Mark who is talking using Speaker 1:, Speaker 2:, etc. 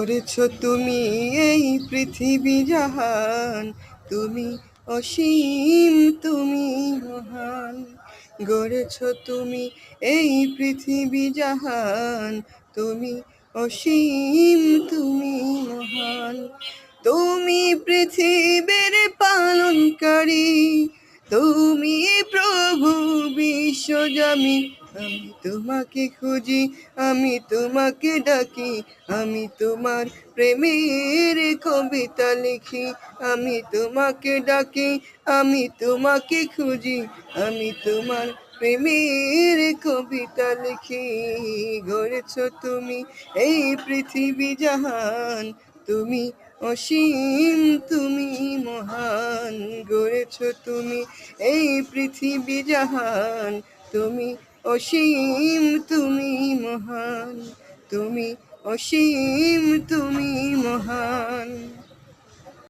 Speaker 1: গড়েছ তুমি এই পৃথিবী জাহান, তুমি অসীম, তুমি মহান। গড়েছ তুমি এই পৃথিবী জাহান, তুমি অসীম, তুমি মহান। তুমি পৃথিবীর পালনকারী, তুমি প্রভু বিশ্বজামি। আমি তোমাকে খুঁজি, আমি তোমাকে ডাকি, আমি তোমার প্রেমের কবিতা লিখি। আমি তোমাকে ডাকি, আমি তোমাকে খুঁজি, আমি তোমার প্রেমের কবিতা লিখি। গড়েছ তুমি এই পৃথিবী জাহান, তুমি অসীম, তুমি মহান। গড়েছ তুমি এই পৃথিবী জাহান, তুমি অসীম, তুমি মহান। তুমি অসীম, তুমি মহান।